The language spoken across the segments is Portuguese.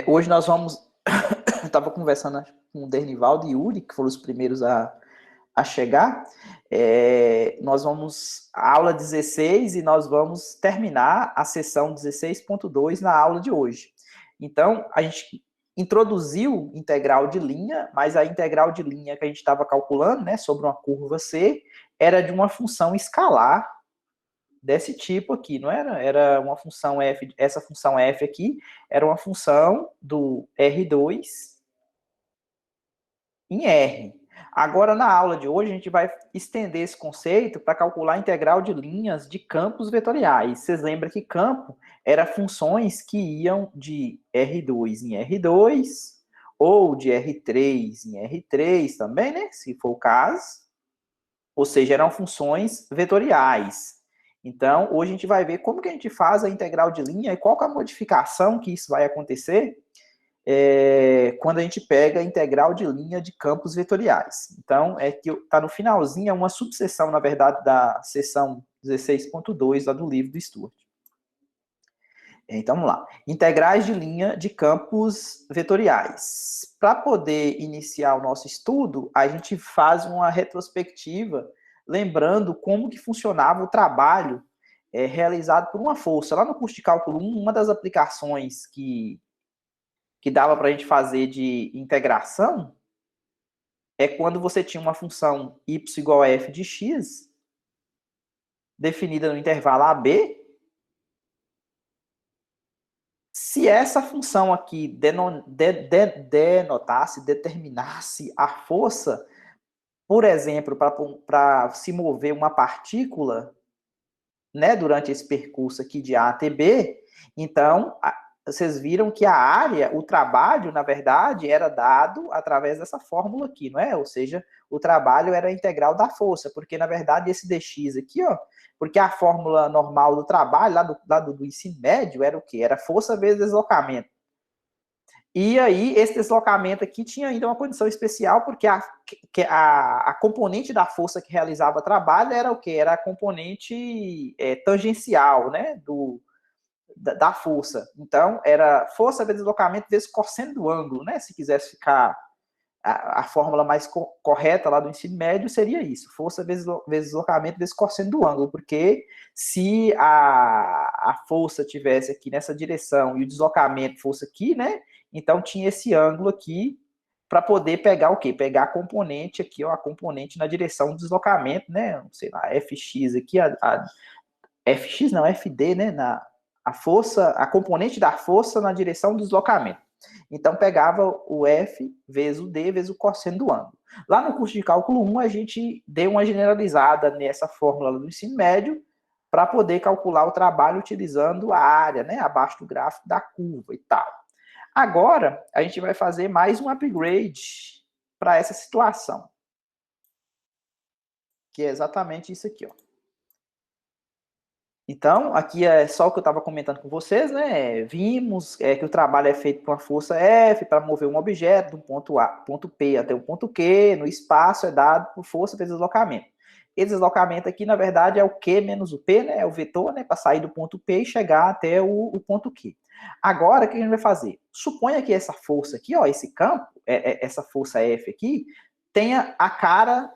Hoje nós vamos... Eu estava conversando com o Dernivaldo e Yuri, que foram os primeiros a chegar. Nós vamos... A aula 16 e nós vamos terminar a sessão 16.2 na aula de hoje. Então, a gente introduziu integral de linha, mas a integral de linha que a gente estava calculando, né, sobre uma curva C, era de uma função escalar desse tipo aqui, não era? Era uma função f, essa função f aqui era uma função do R2 em R. Agora, na aula de hoje, a gente vai estender esse conceito para calcular a integral de linhas de campos vetoriais. Vocês lembram que campo era funções que iam de R2 em R2, ou de R3 em R3 também, né? Se for o caso. Ou seja, eram funções vetoriais. Então, hoje a gente vai ver como que a gente faz a integral de linha e qual que é a modificação que isso vai acontecer quando a gente pega a integral de linha de campos vetoriais. Então, que está no finalzinho, é uma subseção, na verdade, da seção 16.2 lá do livro do Stuart. Então, vamos lá. Integrais de linha de campos vetoriais. Para poder iniciar o nosso estudo, a gente faz uma retrospectiva, lembrando como que funcionava o trabalho realizado por uma força. Lá no curso de cálculo 1, uma das aplicações que dava para a gente fazer de integração é quando você tinha uma função y igual a f de x, definida no intervalo AB. Se essa função aqui denotasse, determinasse a força, por exemplo, para se mover uma partícula, né, durante esse percurso aqui de A até B, então vocês viram que a área, o trabalho, na verdade, era dado através dessa fórmula aqui, não é? Ou seja, o trabalho era a integral da força, porque, na verdade, esse dx aqui, ó, porque a fórmula normal do trabalho, lá do ensino médio, era o quê? Era força vezes deslocamento. E aí, esse deslocamento aqui tinha ainda uma condição especial, porque a componente da força que realizava o trabalho era o quê? Era a componente tangencial, né, da força. Então, era força vezes deslocamento vezes cosseno do ângulo, né? Se quisesse ficar a fórmula mais correta lá do ensino médio, seria isso. Força vezes deslocamento vezes cosseno do ângulo, porque se a força tivesse aqui nessa direção e o deslocamento fosse aqui, né? Então, tinha esse ângulo aqui para poder pegar o quê? Pegar a componente aqui, ó, a componente na direção do deslocamento, né? Sei lá, Fx aqui, Fx não, Fd, né? A força, a componente da força na direção do deslocamento. Então, pegava o F vezes o D vezes o cosseno do ângulo. Lá no curso de cálculo 1, a gente deu uma generalizada nessa fórmula do ensino médio para poder calcular o trabalho utilizando a área, né, abaixo do gráfico da curva e tal. Agora, a gente vai fazer mais um upgrade para essa situação, que é exatamente isso aqui, ó. Então, aqui é só o que eu estava comentando com vocês, né? Vimos que o trabalho é feito por uma força F para mover um objeto do ponto A, ponto P até o ponto Q, no espaço é dado por força vezes deslocamento. Esse deslocamento aqui, na verdade, é o Q menos o P, né? É o vetor, né? Para sair do ponto P e chegar até o ponto Q. Agora, o que a gente vai fazer? Suponha que essa força aqui, ó, esse campo, essa força F aqui, tenha a cara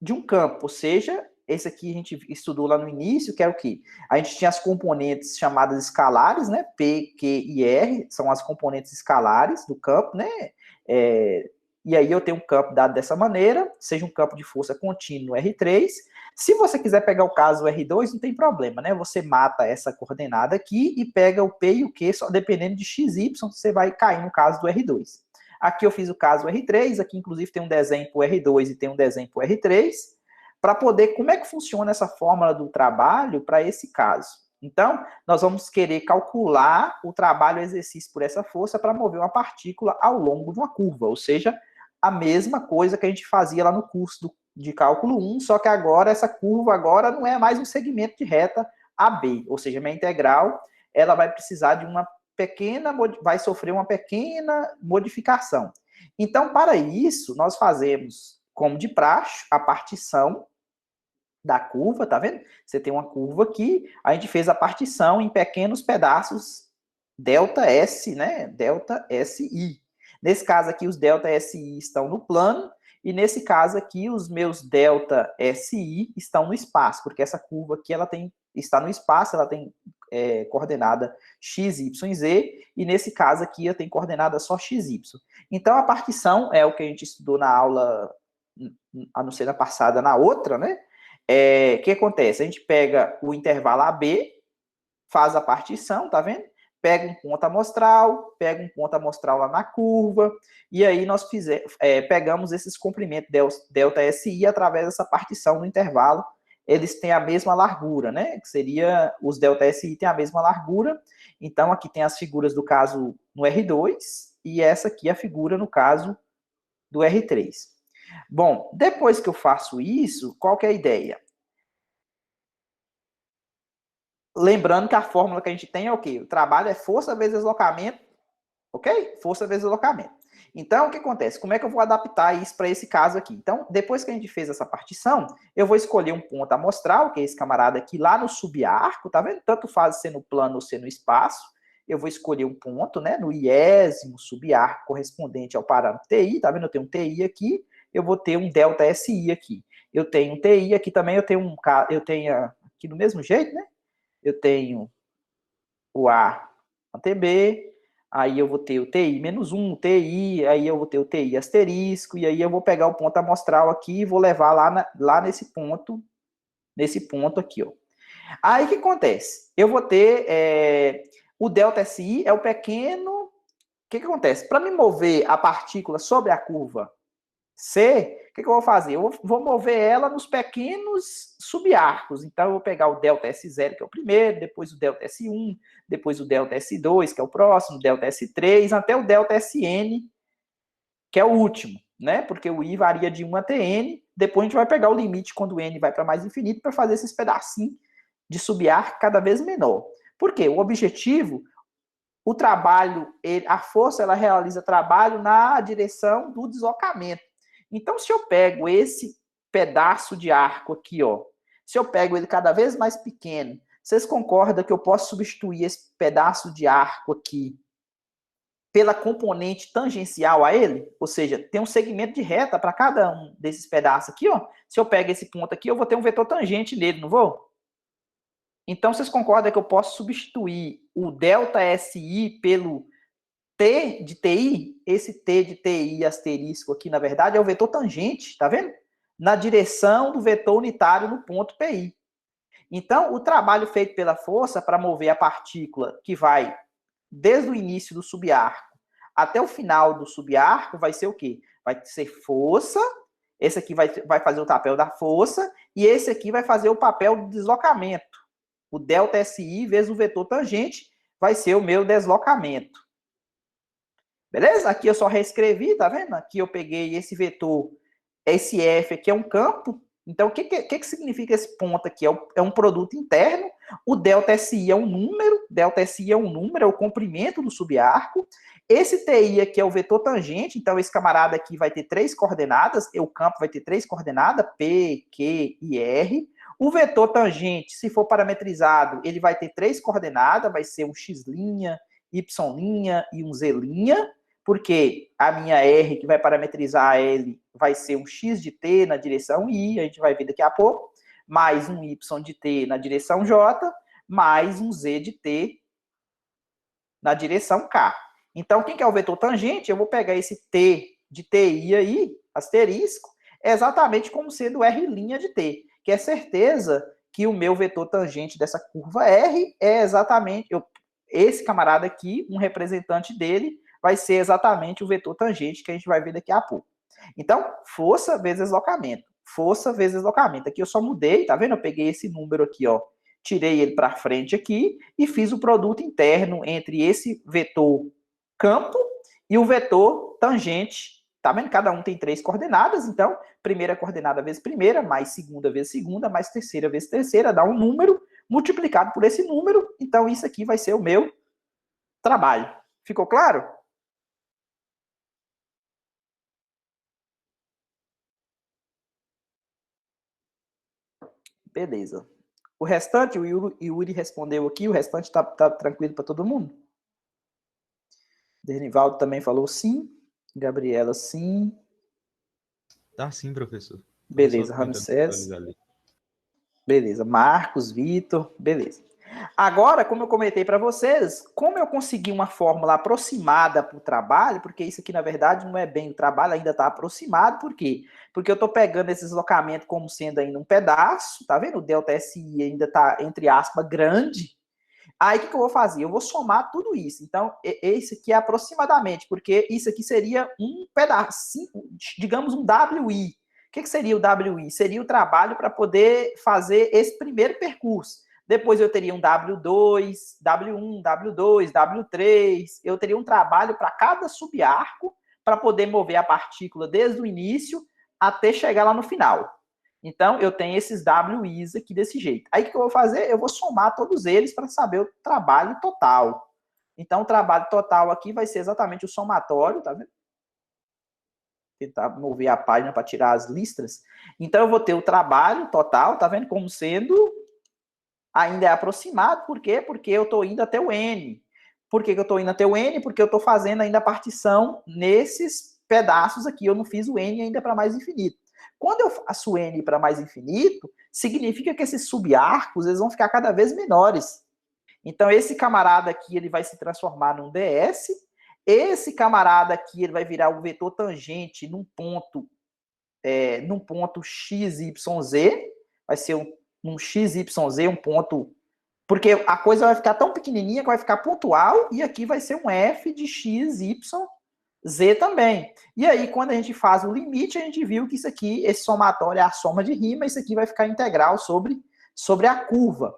de um campo, ou seja, esse aqui a gente estudou lá no início, que é o quê? A gente tinha as componentes chamadas escalares, né? P, Q e R, são as componentes escalares do campo, né? E aí eu tenho um campo dado dessa maneira, seja um campo de força contínuo R3. Se você quiser pegar o caso R2, não tem problema, né? Você mata essa coordenada aqui e pega o P e o Q, só dependendo de XY, você vai cair no caso do R2. Aqui eu fiz o caso R3, aqui inclusive tem um desenho para o R2 e tem um desenho para o R3, para poder, como é que funciona essa fórmula do trabalho para esse caso. Então, nós vamos querer calcular o trabalho exercício por essa força para mover uma partícula ao longo de uma curva, ou seja, a mesma coisa que a gente fazia lá no curso de cálculo 1, só que agora essa curva agora não é mais um segmento de reta AB, ou seja, minha integral ela vai precisar de uma pequena, vai sofrer uma pequena modificação. Então, para isso, nós fazemos, como de praxe, a partição da curva, tá vendo? Você tem uma curva aqui, a gente fez a partição em pequenos pedaços delta S, né? Delta SI. Nesse caso aqui, os delta SI estão no plano, e nesse caso aqui, os meus delta SI estão no espaço, porque essa curva aqui ela está no espaço, ela tem coordenada x, y, z, e nesse caso aqui eu tenho coordenada só x, y. Então, a partição é o que a gente estudou na aula, a não ser na passada, na outra, né? O que acontece? A gente pega o intervalo AB, faz a partição, tá vendo? Pega um ponto amostral lá na curva, e aí nós pegamos esses comprimentos delta SI através dessa partição no intervalo. Eles têm a mesma largura, né? Que seria, os delta SI têm a mesma largura. Então, aqui tem as figuras do caso no R2, e essa aqui é a figura no caso do R3. Bom, depois que eu faço isso, qual que é a ideia? Lembrando que a fórmula que a gente tem é o quê? O trabalho é força vezes deslocamento, ok? Força vezes deslocamento. Então, o que acontece? Como é que eu vou adaptar isso para esse caso aqui? Então, depois que a gente fez essa partição, eu vou escolher um ponto amostral, que é esse camarada aqui, lá no subarco, tá vendo? Tanto faz ser no plano ou ser no espaço. Eu vou escolher um ponto, né, no iésimo subarco correspondente ao parâmetro TI, tá vendo? Eu tenho um TI aqui, eu vou ter um delta SI aqui. Eu tenho um TI aqui também, eu tenho aqui do mesmo jeito, né? Eu tenho o A TB, aí eu vou ter o TI menos 1, o TI, aí eu vou ter o TI asterisco, e aí eu vou pegar o ponto amostral aqui e vou levar lá nesse ponto aqui, ó. Aí o que acontece? Eu vou ter o delta SI é o pequeno. O que acontece? Para me mover a partícula sobre a curva C, o que eu vou fazer? Eu vou mover ela nos pequenos subarcos. Então, eu vou pegar o delta S0, que é o primeiro, depois o delta S1, depois o delta S2, que é o próximo, o delta S3, até o delta Sn, que é o último, né? Porque o I varia de 1 até N. Depois a gente vai pegar o limite quando o N vai para mais infinito para fazer esses pedacinhos de subarco cada vez menor. Por quê? O objetivo, o trabalho, a força, ela realiza trabalho na direção do deslocamento. Então, se eu pego esse pedaço de arco aqui, ó, se eu pego ele cada vez mais pequeno, vocês concordam que eu posso substituir esse pedaço de arco aqui pela componente tangencial a ele? Ou seja, tem um segmento de reta para cada um desses pedaços aqui, ó. Se eu pego esse ponto aqui, eu vou ter um vetor tangente nele, não vou? Então, vocês concordam que eu posso substituir o delta SI pelo T de TI? Esse T de TI asterisco aqui, na verdade, é o vetor tangente, tá vendo? Na direção do vetor unitário no ponto PI. Então, o trabalho feito pela força para mover a partícula que vai desde o início do subarco até o final do subarco vai ser o quê? Vai ser força, esse aqui vai fazer o papel da força, e esse aqui vai fazer o papel do deslocamento. O delta SI vezes o vetor tangente vai ser o meu deslocamento. Beleza? Aqui eu só reescrevi, tá vendo? Aqui eu peguei esse vetor, esse F aqui é um campo. Então, o que significa esse ponto aqui? É um produto interno. O delta SI é um número. Delta SI é um número, é o comprimento do subarco. Esse TI aqui é o vetor tangente. Então, esse camarada aqui vai ter 3 coordenadas. O campo vai ter 3 coordenadas, P, Q e R. O vetor tangente, se for parametrizado, ele vai ter 3 coordenadas. Vai ser um X', Y' e um Z'. Porque a minha R, que vai parametrizar ele, vai ser um X de T na direção I, a gente vai ver daqui a pouco, mais um Y de T na direção J, mais um Z de T na direção K. Então, quem que é o vetor tangente? Eu vou pegar esse T de TI aí, asterisco, exatamente como sendo R' de T, que é certeza que o meu vetor tangente dessa curva R é exatamente, esse camarada aqui, um representante dele, vai ser exatamente o vetor tangente que a gente vai ver daqui a pouco. Então, força vezes deslocamento. Força vezes deslocamento. Aqui eu só mudei, tá vendo? Eu peguei esse número aqui, ó, tirei ele para frente aqui e fiz o produto interno entre esse vetor campo e o vetor tangente. Tá vendo? Cada um tem 3 coordenadas, então, primeira coordenada vezes primeira, mais segunda vezes segunda, mais terceira vezes terceira, dá um número multiplicado por esse número. Então, isso aqui vai ser o meu trabalho. Ficou claro? Beleza. O restante, o Yuri respondeu aqui, o restante tá tranquilo para todo mundo? Denivaldo também falou sim. Gabriela, sim. Tá sim, professor. Beleza, Só tentando Ramsés. atualizar ali. Beleza, Marcos, Vitor, beleza. Agora, como eu comentei para vocês, como eu consegui uma fórmula aproximada para o trabalho, porque isso aqui, na verdade, não é bem o trabalho, ainda está aproximado, por quê? Porque eu estou pegando esse deslocamento como sendo ainda um pedaço, tá vendo? O delta SI ainda está, entre aspas, grande. Aí, o que eu vou fazer? Eu vou somar tudo isso. Então, esse aqui é aproximadamente, porque isso aqui seria um pedaço, digamos um WI. O que seria o WI? Seria o trabalho para poder fazer esse primeiro percurso. Depois eu teria um W2, W1, W2, W3. Eu teria um trabalho para cada subarco para poder mover a partícula desde o início até chegar lá no final. Então, eu tenho esses WIs aqui desse jeito. Aí, o que eu vou fazer? Eu vou somar todos eles para saber o trabalho total. Então, o trabalho total aqui vai ser exatamente o somatório, tá vendo? Tentar mover a página para tirar as listras. Então, eu vou ter o trabalho total, tá vendo? Como sendo ainda é aproximado. Por quê? Porque eu estou indo até o N. Por que eu estou indo até o N? Porque eu estou fazendo ainda a partição nesses pedaços aqui. Eu não fiz o N ainda para mais infinito. Quando eu faço o N para mais infinito, significa que esses subarcos eles vão ficar cada vez menores. Então, esse camarada aqui ele vai se transformar num ds. Esse camarada aqui ele vai virar um vetor tangente num ponto XYZ. Vai ser um XYZ, um ponto... Porque a coisa vai ficar tão pequenininha que vai ficar pontual, e aqui vai ser um f de XYZ também. E aí, quando a gente faz o limite, a gente viu que isso aqui, esse somatório é a soma de rima, isso aqui vai ficar integral sobre a curva.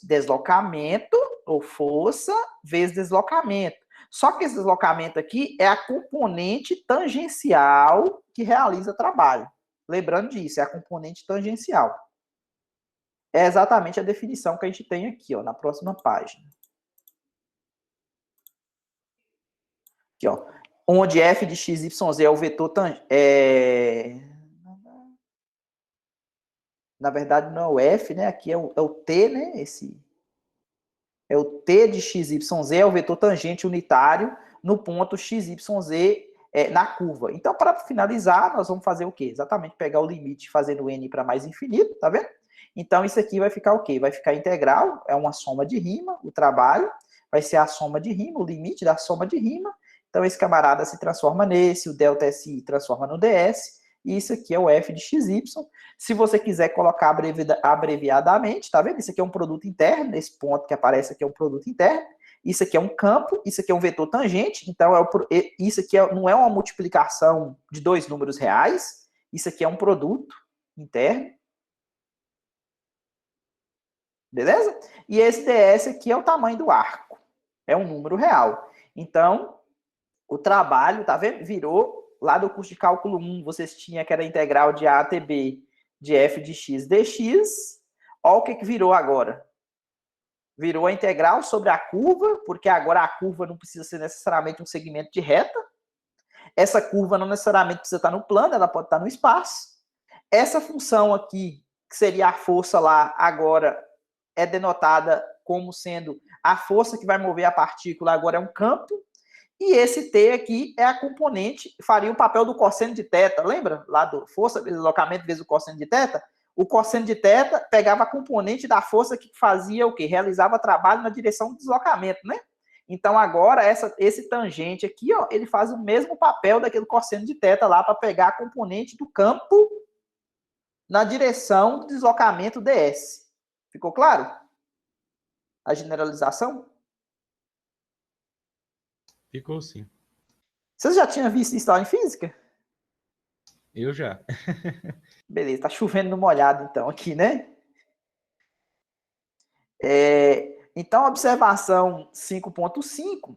Deslocamento, ou força, vezes deslocamento. Só que esse deslocamento aqui é a componente tangencial que realiza trabalho. Lembrando disso, é a componente tangencial. É exatamente a definição que a gente tem aqui, ó, na próxima página. Aqui, ó. Onde f de x, y, z é o vetor Na verdade, não é o f, né? Aqui é o t, né? É o t de x, y, z, é o vetor tangente unitário no ponto x, y, z na curva. Então, para finalizar, nós vamos fazer o quê? Exatamente pegar o limite fazendo n para mais infinito, tá vendo? Então, isso aqui vai ficar o quê? Vai ficar integral, é uma soma de rima, o trabalho vai ser a soma de rima, o limite da soma de rima. Então, esse camarada se transforma nesse, o delta SI transforma no ds, e isso aqui é o f de xy. Se você quiser colocar abreviadamente, tá vendo? Isso aqui é um produto interno, esse ponto que aparece aqui é um produto interno, isso aqui é um campo, isso aqui é um vetor tangente, então isso aqui não é uma multiplicação de dois números reais, isso aqui é um produto interno, beleza? E esse ds aqui é o tamanho do arco, é um número real. Então, o trabalho, tá vendo? Virou, lá do curso de cálculo 1, vocês tinham que era integral de A até B de f de x dx. Olha o que virou agora. Virou a integral sobre a curva, porque agora a curva não precisa ser necessariamente um segmento de reta. Essa curva não necessariamente precisa estar no plano, ela pode estar no espaço. Essa função aqui, que seria a força lá, agora é denotada como sendo a força que vai mover a partícula, agora é um campo. E esse T aqui é a componente, faria o papel do cosseno de θ, lembra? Lá do força vezes deslocamento vezes o cosseno de θ. O cosseno de θ pegava a componente da força que fazia o quê? Realizava trabalho na direção do deslocamento, né? Então agora esse tangente aqui, ó, ele faz o mesmo papel daquele cosseno de θ lá para pegar a componente do campo na direção do deslocamento ds. Ficou claro? A generalização? Ficou sim. Você já tinha visto isso lá em física? Eu já. Beleza, tá chovendo no molhado então aqui, né? Então, observação 5.5.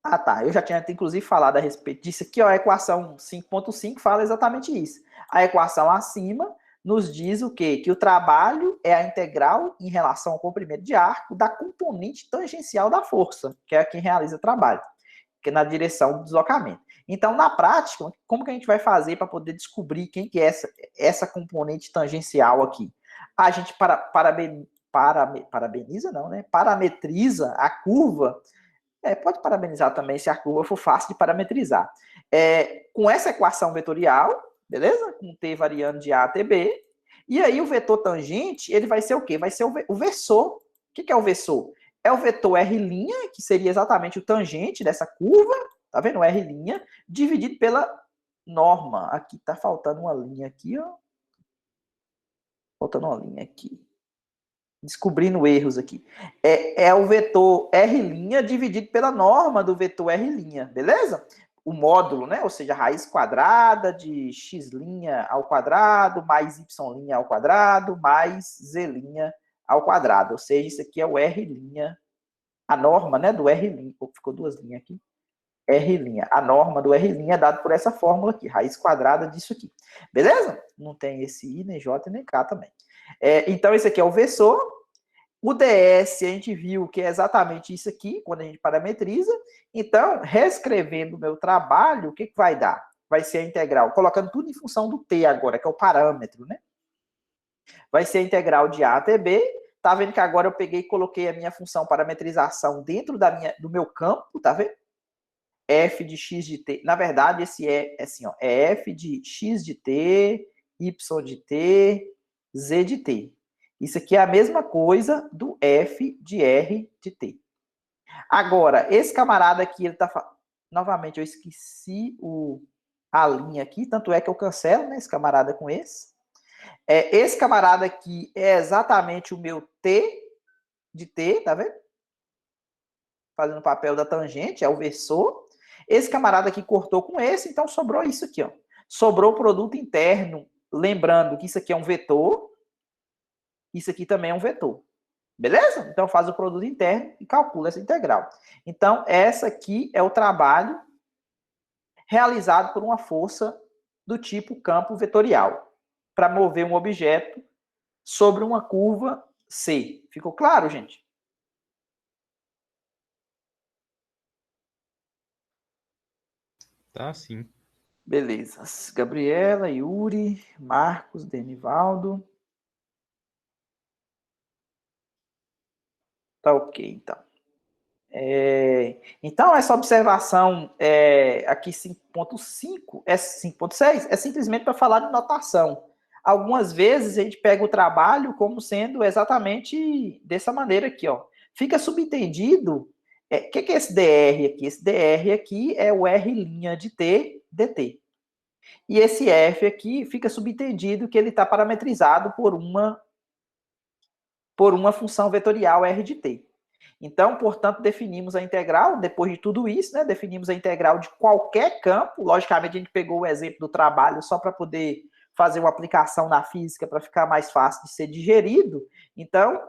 Ah, tá. Eu já tinha inclusive falado a respeito disso aqui, ó. A equação 5.5 fala exatamente isso. A equação acima nos diz o quê? Que o trabalho é a integral em relação ao comprimento de arco da componente tangencial da força, que é quem realiza o trabalho, que é na direção do deslocamento. Então, na prática, como que a gente vai fazer para poder descobrir quem que é essa componente tangencial aqui? A gente parabeniza, não, né? Parametriza a curva Pode parabenizar também se a curva for fácil de parametrizar. Com essa equação vetorial, beleza? Com t variando de A até B. E aí o vetor tangente, ele vai ser o quê? Vai ser o versor. O que é o versor? É o vetor R', que seria exatamente o tangente dessa curva, tá vendo? O R', dividido pela norma. Aqui tá faltando uma linha aqui, ó. Faltando uma linha aqui. Descobrindo erros aqui. É o vetor R' dividido pela norma do vetor R', beleza? O módulo, né? Ou seja, a raiz quadrada de x' ao quadrado, mais y' ao quadrado, mais z' ao quadrado. Ou seja, isso aqui é o R', a norma, né, do R'. Ficou duas linhas aqui. R'. A norma do R' é dada por essa fórmula aqui, raiz quadrada disso aqui. Beleza? Não tem esse I, nem J, nem K também. Então, esse aqui é o versor. O ds, a gente viu que é exatamente isso aqui, quando a gente parametriza. Então, reescrevendo o meu trabalho, o que vai dar? Vai ser a integral, colocando tudo em função do t agora, que é o parâmetro, né? Vai ser a integral de A até B. Tá vendo que agora eu peguei e coloquei a minha função parametrização dentro do meu campo, tá vendo? F de x de t. Na verdade, esse é assim, ó, é f de x de t, y de t, z de t. Isso aqui é a mesma coisa do f de r de t. Agora, esse camarada aqui, ele tá... Novamente, eu esqueci a linha aqui, tanto é que eu cancelo, né, esse camarada com esse. Esse camarada aqui é exatamente o meu t de t, tá vendo? Fazendo o papel da tangente, é o versor. Esse camarada aqui cortou com esse, então sobrou isso aqui, ó. Sobrou o produto interno, lembrando que isso aqui é um vetor, isso aqui também é um vetor. Beleza? Então faz o produto interno e calcula essa integral. Então, essa aqui é o trabalho realizado por uma força do tipo campo vetorial, para mover um objeto sobre uma curva C. Ficou claro, gente? Tá sim. Beleza. Gabriela, Yuri, Marcos, Denivaldo. Tá ok, então. Então, essa observação aqui 5.5, 5.6, é simplesmente para falar de notação. Algumas vezes a gente pega o trabalho como sendo exatamente dessa maneira aqui, ó. Fica subentendido, o que é esse DR aqui? Esse DR aqui é o R' de T dt. E esse F aqui fica subentendido que ele está parametrizado por uma função vetorial R de T. Então, portanto, definimos a integral, depois de tudo isso, né, definimos a integral de qualquer campo. Logicamente, a gente pegou o exemplo do trabalho só para poder fazer uma aplicação na física para ficar mais fácil de ser digerido. Então,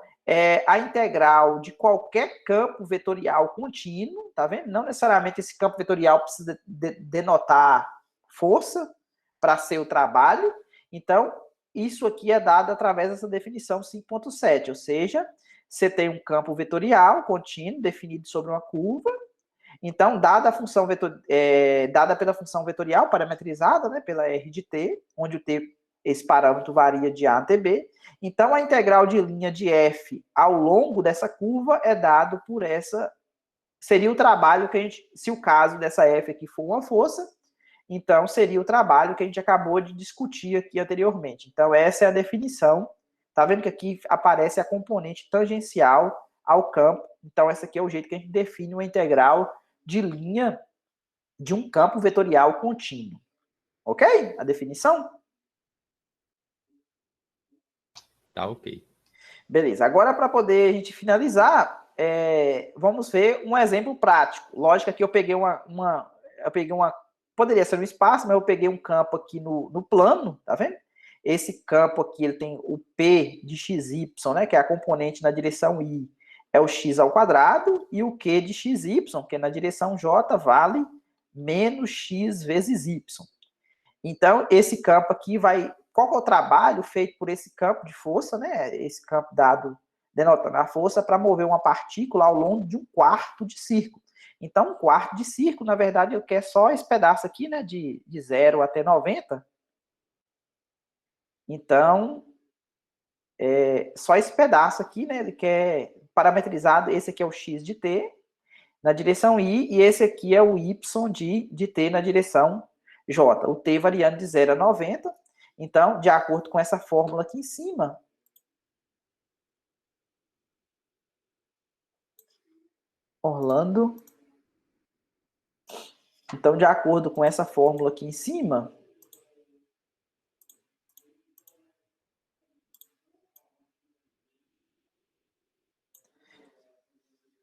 a integral de qualquer campo vetorial contínuo, tá vendo? Não necessariamente esse campo vetorial precisa denotar força para ser o trabalho. Então, isso aqui é dado através dessa definição 5.7, ou seja, você tem um campo vetorial contínuo definido sobre uma curva. Então, dada pela função vetorial parametrizada, né, pela R de t, onde o t, esse parâmetro varia de A até B. Então, a integral de linha de f ao longo dessa curva é dado por essa... Seria o trabalho que a gente... Se o caso dessa f aqui for uma força, então seria o trabalho que a gente acabou de discutir aqui anteriormente. Então, essa é a definição. Tá vendo que aqui aparece a componente tangencial ao campo. Então, essa aqui é o jeito que a gente define uma integral de linha de um campo vetorial contínuo. Ok? A definição? Tá ok. Beleza. Agora, para poder a gente finalizar, vamos ver um exemplo prático. Lógico que eu peguei poderia ser um espaço, mas eu peguei um campo aqui no plano, tá vendo? Esse campo aqui, ele tem o P de xy, né, que é a componente na direção y, é o x ao quadrado, e o Q de xy, que é na direção j, vale menos x vezes y. Então, esse campo aqui vai... Qual que é o trabalho feito por esse campo de força, né? Esse campo dado denotando a força para mover uma partícula ao longo de um quarto de círculo. Então, um quarto de círculo, na verdade, eu quero só esse pedaço aqui, né? De 0 até 90. Então, só esse pedaço aqui, né? Ele quer parametrizado. Esse aqui é o x de t. na direção I, e esse aqui é o Y de T na direção J. O T variando de 0 a 90. Então, de acordo com essa fórmula aqui em cima, Orlando. Então, de acordo com essa fórmula aqui em cima,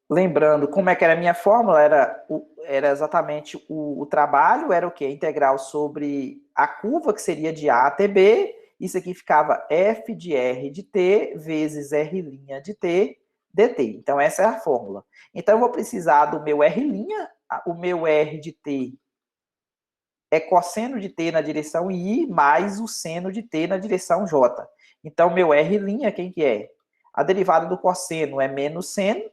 lembrando como é que era a minha fórmula, era exatamente o trabalho, era o quê? Integral sobre a curva, que seria de A até B, isso aqui ficava F de R de T vezes R' de T dt. Então, essa é a fórmula. Então, eu vou precisar do meu R', o meu R de T é cosseno de T na direção I, mais o seno de T na direção J. Então, meu R', quem que é? A derivada do cosseno é menos seno.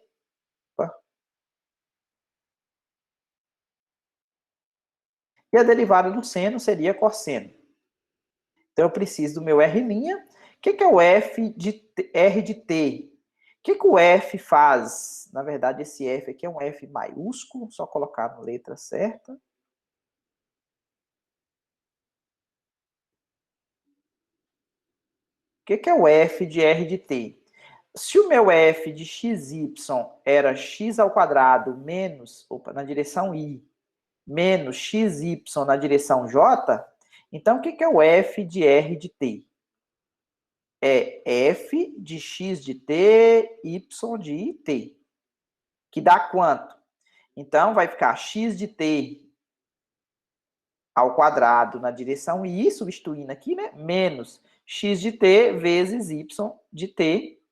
E a derivada do seno seria cosseno. Então, eu preciso do meu R'. O que é o F de R de T? O que o F faz? Na verdade, esse F aqui é um F maiúsculo, só colocar na letra certa. O que é o F de R de T? Se o meu F de XY era x ao quadrado menos, na direção I, menos XY na direção J, então o que é o F de R de T? É F de x de t, y de t. Que dá quanto? Então, vai ficar x de t ao quadrado na direção I, substituindo aqui, né? Menos x de t vezes y de t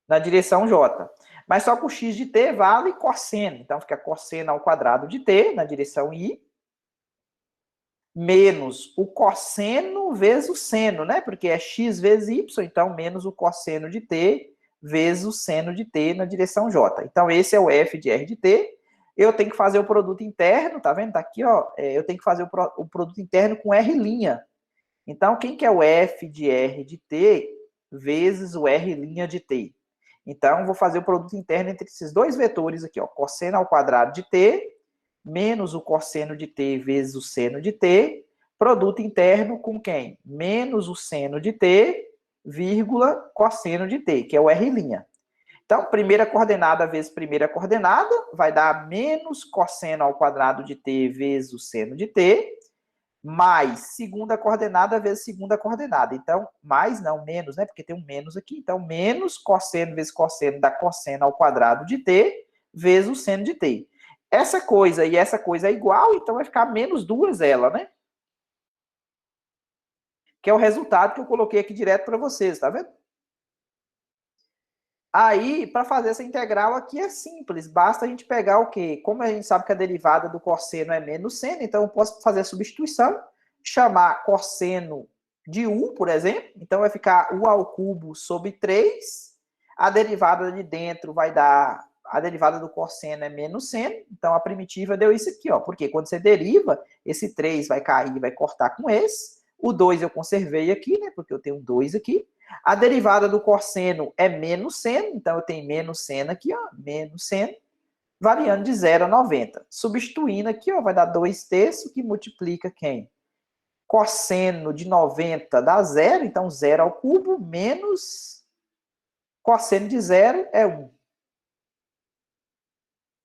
na direção J. Mas só que o x de t vale cosseno. Então, fica cosseno ao quadrado de t na direção I, menos o cosseno vezes o seno, né? Porque é x vezes y, então menos o cosseno de t vezes o seno de t na direção J. Então, esse é o F de R de t. Eu tenho que fazer o produto interno, tá vendo? Tá aqui, ó. Eu tenho que fazer o produto interno com R'. Então, quem que é o F de R de t vezes o R' de t? Então, vou fazer o produto interno entre esses dois vetores aqui, ó. Cosseno ao quadrado de t menos o cosseno de t vezes o seno de t, produto interno com quem? Menos o seno de t, vírgula, cosseno de t, que é o R'. Então, primeira coordenada vezes primeira coordenada vai dar menos cosseno ao quadrado de t vezes o seno de t, mais segunda coordenada vezes segunda coordenada. Então, mais não, menos, né? Porque tem um menos aqui. Então, menos cosseno vezes cosseno dá cosseno ao quadrado de t vezes o seno de t. Essa coisa e essa coisa é igual, então vai ficar menos duas ela, né? Que é o resultado que eu coloquei aqui direto para vocês, tá vendo? Aí, para fazer essa integral aqui é simples, basta a gente pegar o quê? Como a gente sabe que a derivada do cosseno é menos seno, então eu posso fazer a substituição, chamar cosseno de U, por exemplo, então vai ficar U ao cubo sobre 3, a derivada de dentro vai dar, a derivada do cosseno é menos seno, então a primitiva deu isso aqui, ó, porque quando você deriva, esse 3 vai cair, vai cortar com esse, o 2 eu conservei aqui, né, porque eu tenho 2 aqui, a derivada do cosseno é menos seno, então eu tenho menos seno aqui, ó, menos seno, variando de 0 a 90. Substituindo aqui, ó, vai dar 2 terços, que multiplica quem? Cosseno de 90 dá 0, então 0 ao cubo, menos cosseno de 0 é 1.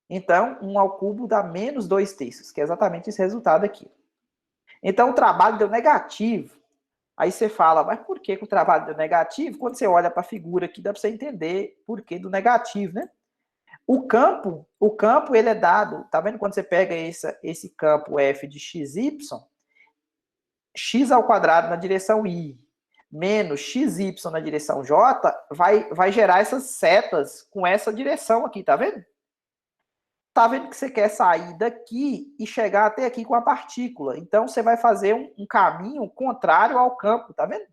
Então, 1 ao cubo dá menos 2 terços, que é exatamente esse resultado aqui. Então, o trabalho deu negativo. Aí você fala, mas por que o trabalho deu negativo? Quando você olha para a figura aqui, dá para você entender por que do negativo, né? O campo ele é dado, tá vendo quando você pega esse campo f de xy, x ao quadrado na direção i, menos xy na direção j, vai gerar essas setas com essa direção aqui, tá vendo? Tá vendo que você quer sair daqui e chegar até aqui com a partícula. Então, você vai fazer um caminho contrário ao campo, tá vendo?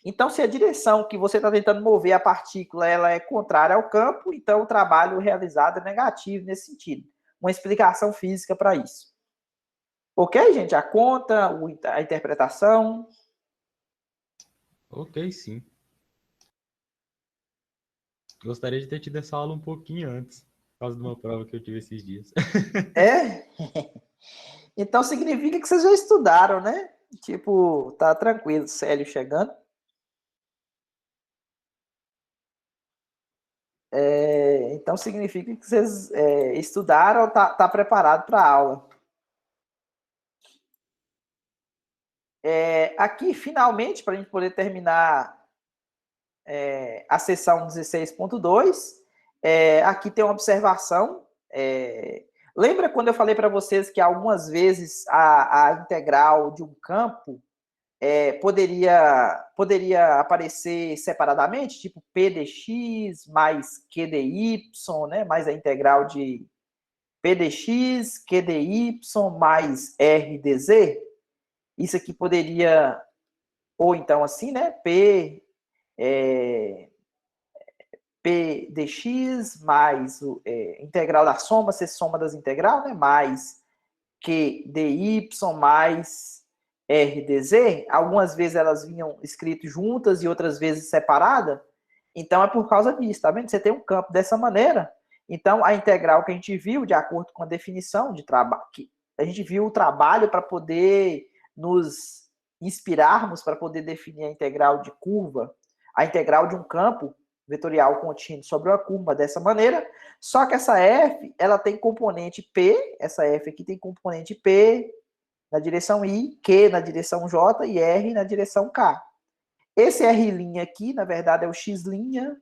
Então, se a direção que você está tentando mover a partícula ela é contrária ao campo, então o trabalho realizado é negativo nesse sentido. Uma explicação física para isso. Ok, gente? A conta, a interpretação. Ok, sim. Gostaria de ter tido essa aula um pouquinho antes. causa de uma prova que eu tive esses dias. É? Então significa que vocês já estudaram, né? Tipo, tá tranquilo, Célio chegando. Então significa que vocês estudaram, tá preparado para a aula. Aqui, finalmente, para a gente poder terminar a sessão 16.2, aqui tem uma observação. Lembra quando eu falei para vocês que algumas vezes a integral de um campo poderia aparecer separadamente, tipo P dx mais Q dy, né? Mais a integral de P dx, Q dy mais R dz? Isso aqui poderia, ou então assim, né? P dx mais integral da soma, ser soma das integrais, né? Mais Q dy mais R dz. Algumas vezes elas vinham escritas juntas e outras vezes separadas. Então é por causa disso, tá vendo? Você tem um campo dessa maneira. Então a integral que a gente viu, de acordo com a definição de trabalho, a gente viu o trabalho para poder nos inspirarmos para poder definir a integral de curva, a integral de um campo vetorial contínuo sobre uma curva dessa maneira. Só que essa f, ela tem componente p, essa f aqui tem componente p na direção i, q na direção j e r na direção k. Esse r' aqui, na verdade, é o x', y',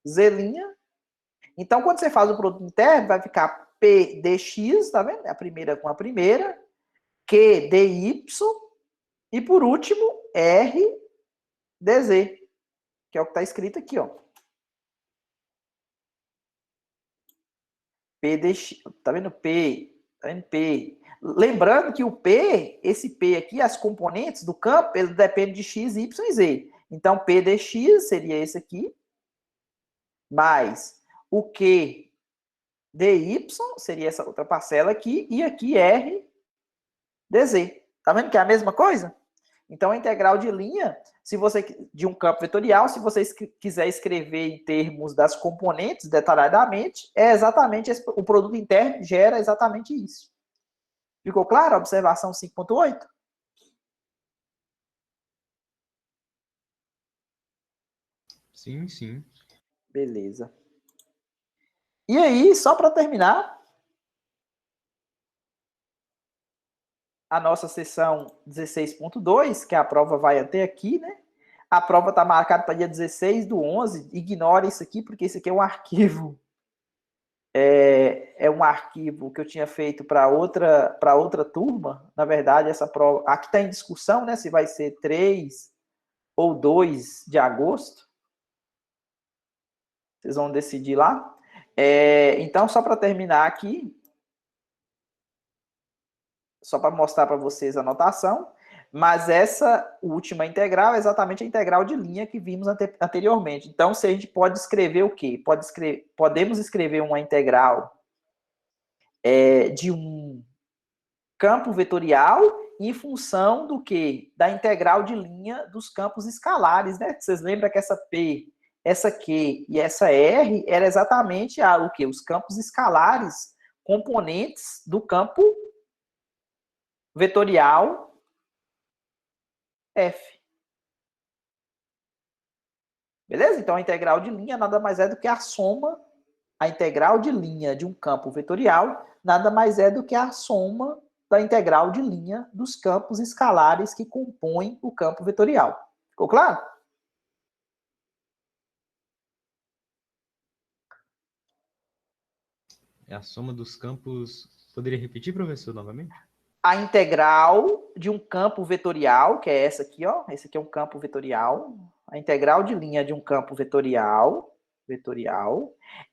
z'. Então, quando você faz o produto interno, vai ficar p dx, tá vendo? A primeira com a primeira, q dy, e por último, r dz, que é o que está escrito aqui, ó. P dx, tá vendo? P, tá vendo? P. Lembrando que o P, esse P aqui, as componentes do campo, ele depende de x, y e z. Então, P dx seria esse aqui, mais o Q dy seria essa outra parcela aqui, e aqui R dz. Tá vendo que é a mesma coisa? Então, a integral de linha, se você de um campo vetorial, se você quiser escrever em termos das componentes detalhadamente, é exatamente o produto interno gera exatamente isso. Ficou claro a observação 5.8? Sim, sim. Beleza. E aí, só para terminar, a nossa sessão 16.2, que a prova vai até aqui, né? A prova está marcada para dia 16/11. Ignore isso aqui, porque isso aqui é um arquivo. É um arquivo que eu tinha feito para outra turma. Na verdade, essa prova. Aqui está em discussão, né? Se vai ser 3 ou 2 de agosto. Vocês vão decidir lá. Então, só para terminar aqui, só para mostrar para vocês a notação, mas essa última integral é exatamente a integral de linha que vimos anteriormente. Então, se a gente pode escrever o quê? Podemos escrever uma integral de um campo vetorial em função do quê? Da integral de linha dos campos escalares, né? Vocês lembram que essa P, essa Q e essa R era exatamente o quê? Os campos escalares, componentes do campo vetorial F. Beleza? Então, a integral de linha nada mais é do que a soma, a integral de linha de um campo vetorial nada mais é do que a soma da integral de linha dos campos escalares que compõem o campo vetorial. Ficou claro? É a soma dos campos. Poderia repetir, professor, novamente? A integral de um campo vetorial, que é essa aqui, ó. Esse aqui é um campo vetorial. A integral de linha de um campo vetorial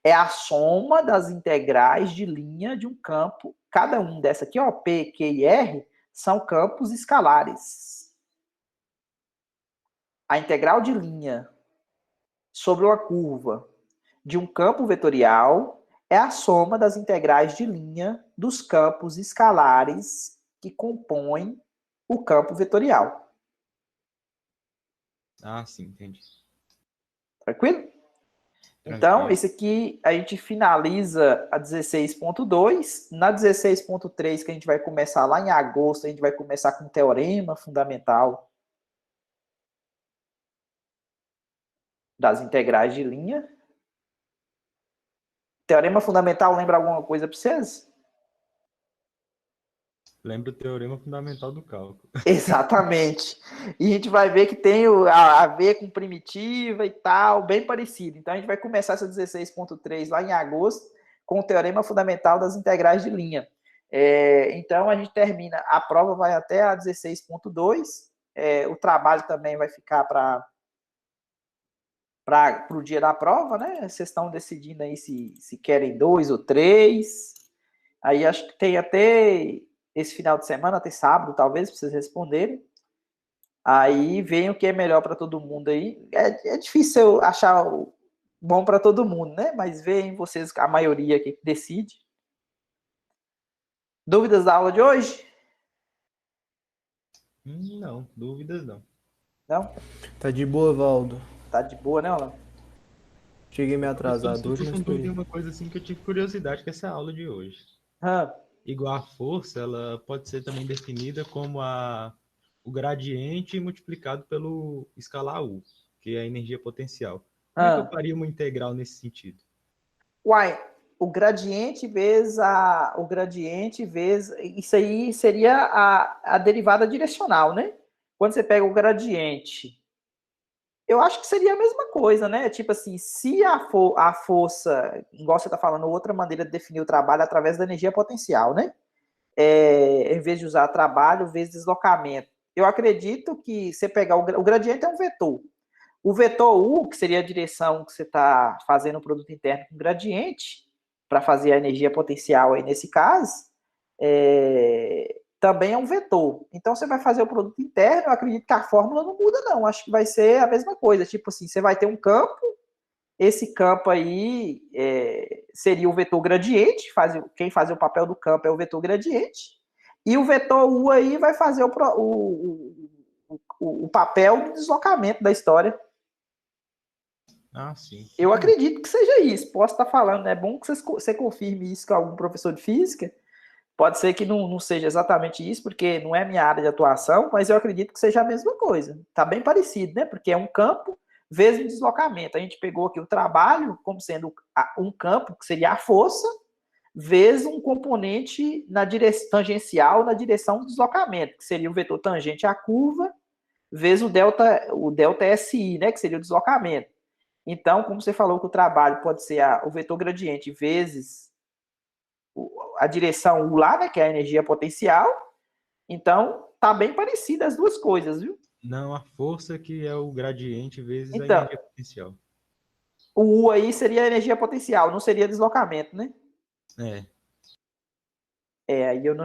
é a soma das integrais de linha de um campo. Cada um dessa aqui, ó, P, Q e R, são campos escalares. A integral de linha sobre uma curva de um campo vetorial é a soma das integrais de linha dos campos escalares que compõem o campo vetorial. Ah, sim, entendi. Tranquilo? Então, Tranquilo. esse aqui a gente finaliza a 16.2. Na 16.3, que a gente vai começar lá em agosto, a gente vai começar com o teorema fundamental das integrais de linha. Teorema fundamental lembra alguma coisa para vocês? Lembra o teorema fundamental do cálculo. Exatamente. E a gente vai ver que tem a ver com primitiva e tal, bem parecido. Então, a gente vai começar essa 16.3 lá em agosto, com o teorema fundamental das integrais de linha. Então, a gente termina, a prova vai até a 16.2, o trabalho também vai ficar para o dia da prova, né? Vocês estão decidindo aí se querem 2 ou 3. Aí acho que tem até esse final de semana, até sábado, talvez, para vocês responderem. Aí vem o que é melhor para todo mundo aí. É difícil achar bom para todo mundo, né? Mas vem vocês, a maioria que decide. Dúvidas da aula de hoje? Não, dúvidas não. Não? Tá de boa, Valdo. Tá de boa, né, Orlando? Cheguei meio Professor, atrasado só hoje, tô mas com dúvida em foi. uma coisa assim que eu tive curiosidade com essa aula de hoje. Ah, Igual a força, ela pode ser também definida como o gradiente multiplicado pelo escalar U, que é a energia potencial. Como é que eu faria uma integral nesse sentido? Uai, o gradiente vezes, isso aí seria a derivada direcional, né? Quando você pega o gradiente, eu acho que seria a mesma coisa, né? Tipo assim, se a força, igual você está falando, outra maneira de definir o trabalho através da energia potencial, né? Em vez de usar trabalho, vezes deslocamento. Eu acredito que você pegar o gradiente é um vetor. O vetor U, que seria a direção que você está fazendo o produto interno com gradiente, para fazer a energia potencial aí nesse caso, também é um vetor. Então você vai fazer o produto interno, eu acredito que a fórmula não muda, não. Acho que vai ser a mesma coisa. Tipo assim, você vai ter um campo, esse campo aí seria o vetor gradiente, quem faz o papel do campo é o vetor gradiente, e o vetor U aí vai fazer o papel de deslocamento da história. Ah, sim. Eu acredito que seja isso. Posso estar falando, é bom que você confirme isso com algum professor de física. Pode ser que não seja exatamente isso, porque não é minha área de atuação, mas eu acredito que seja a mesma coisa. Está bem parecido, né? Porque é um campo vezes um deslocamento. A gente pegou aqui o trabalho como sendo um campo, que seria a força, vezes um componente na direção tangencial na direção do deslocamento, que seria o vetor tangente à curva, vezes o delta SI, né? Que seria o deslocamento. Então, como você falou que o trabalho pode ser o vetor gradiente vezes a direção U lá, né, que é a energia potencial, então tá bem parecida as duas coisas, viu? Não, a força que é o gradiente vezes a Então, energia potencial. o U aí seria a energia potencial, não seria deslocamento, né? É. Aí eu não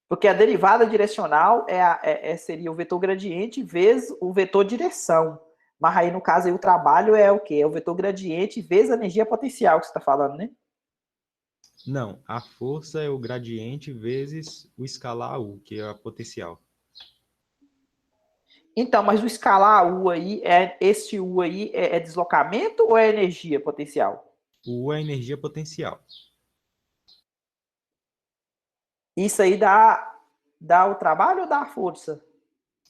porque a derivada direcional seria o vetor gradiente vezes o vetor direção. Mas aí, no caso, aí, o trabalho é o quê? É o vetor gradiente vezes a energia potencial que você está falando, né? Não, a força é o gradiente vezes o escalar U, que é a potencial. Então, mas o escalar U aí, esse U aí é deslocamento ou é energia potencial? O U é a energia potencial. Isso aí dá o trabalho ou dá a força?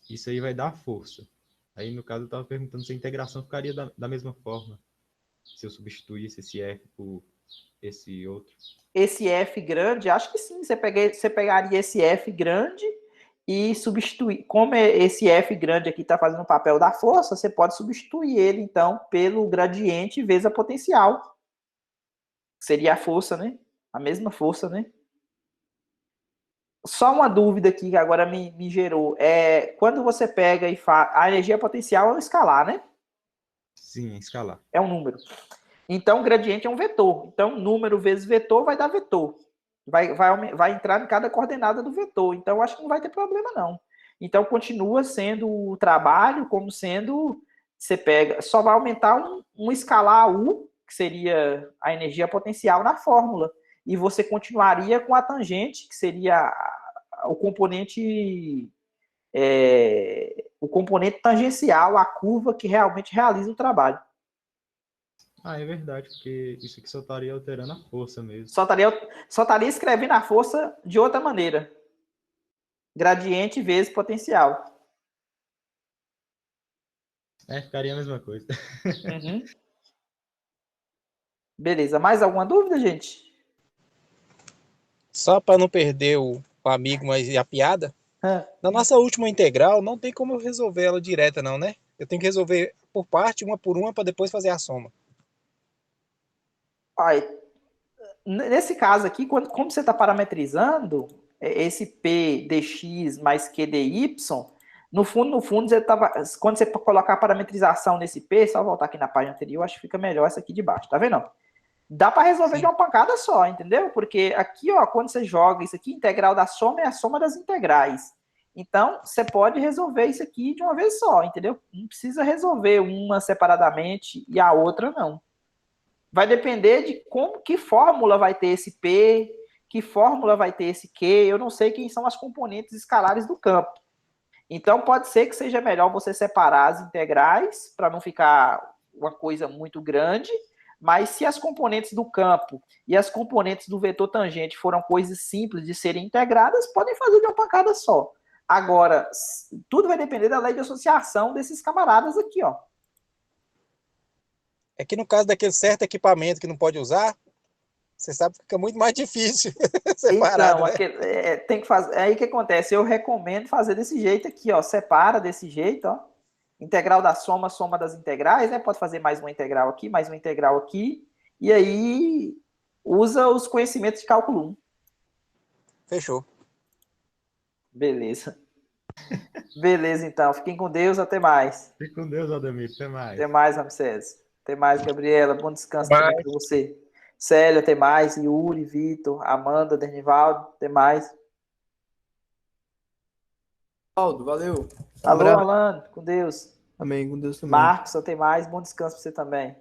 Isso aí vai dar força. Aí, no caso, eu estava perguntando se a integração ficaria da mesma forma. Se eu substituísse esse F por esse outro. Esse F grande, acho que sim. Você pegaria esse F grande e substituir. Como esse F grande aqui está fazendo o papel da força, você pode substituir ele, então, pelo gradiente vezes a potencial. Seria a força, né? A mesma força, né? Só uma dúvida aqui que agora me gerou. Quando você pega e faz. A energia potencial é um escalar, né? Sim, escalar. É um número. Então, o gradiente é um vetor. Então, número vezes vetor vai dar vetor. Vai entrar em cada coordenada do vetor. Então, acho que não vai ter problema, não. Então, continua sendo o trabalho como sendo. Você pega. Só vai aumentar um escalar U, que seria a energia potencial, na fórmula. E você continuaria com a tangente, que seria o componente. o componente tangencial, a curva que realmente realiza o trabalho. Ah, é verdade, porque isso aqui só estaria alterando a força mesmo. Só estaria escrevendo a força de outra maneira. Gradiente vezes potencial. Ficaria a mesma coisa. Uhum. Beleza. Mais alguma dúvida, gente? Só para não perder o amigo, mas e a piada, Hã? na nossa última integral não tem como eu resolver ela direta não, né? Eu tenho que resolver por parte, uma por uma, para depois fazer a soma. Olha, nesse caso aqui, como você está parametrizando esse P dx mais Q dy, no fundo, quando você colocar a parametrização nesse P, só voltar aqui na página anterior, acho que fica melhor essa aqui de baixo, tá vendo? Dá para resolver de uma pancada só, entendeu? Porque aqui, ó, quando você joga isso aqui, integral da soma é a soma das integrais. Então, você pode resolver isso aqui de uma vez só, entendeu? Não precisa resolver uma separadamente e a outra não. Vai depender de que fórmula vai ter esse P, que fórmula vai ter esse Q. Eu não sei quem são as componentes escalares do campo. Então, pode ser que seja melhor você separar as integrais para não ficar uma coisa muito grande. Mas se as componentes do campo e as componentes do vetor tangente foram coisas simples de serem integradas, podem fazer de uma pancada só. Agora, tudo vai depender da lei de associação desses camaradas aqui, ó. É que no caso daquele certo equipamento que não pode usar, você sabe que fica muito mais difícil separado, Então, né? tem que fazer. Aí o que acontece? Eu recomendo fazer desse jeito aqui, ó. Separa desse jeito, ó. Integral da soma, soma das integrais, né? Pode fazer mais uma integral aqui, mais uma integral aqui. E aí usa os conhecimentos de cálculo 1. Fechou. Beleza. Beleza, então. Fiquem com Deus. Até mais. Fique com Deus, Aldemir. Até mais. Até mais, Ramsés. Até mais, Gabriela. Bom descanso Até também mais. para você. Célia, até mais. Yuri, Vitor, Amanda, Dernivaldo, até mais. Aldo, valeu. Alô, Abraço. Alan, com Deus. Amém, com Deus também. Marcos, até mais. Bom descanso para você também.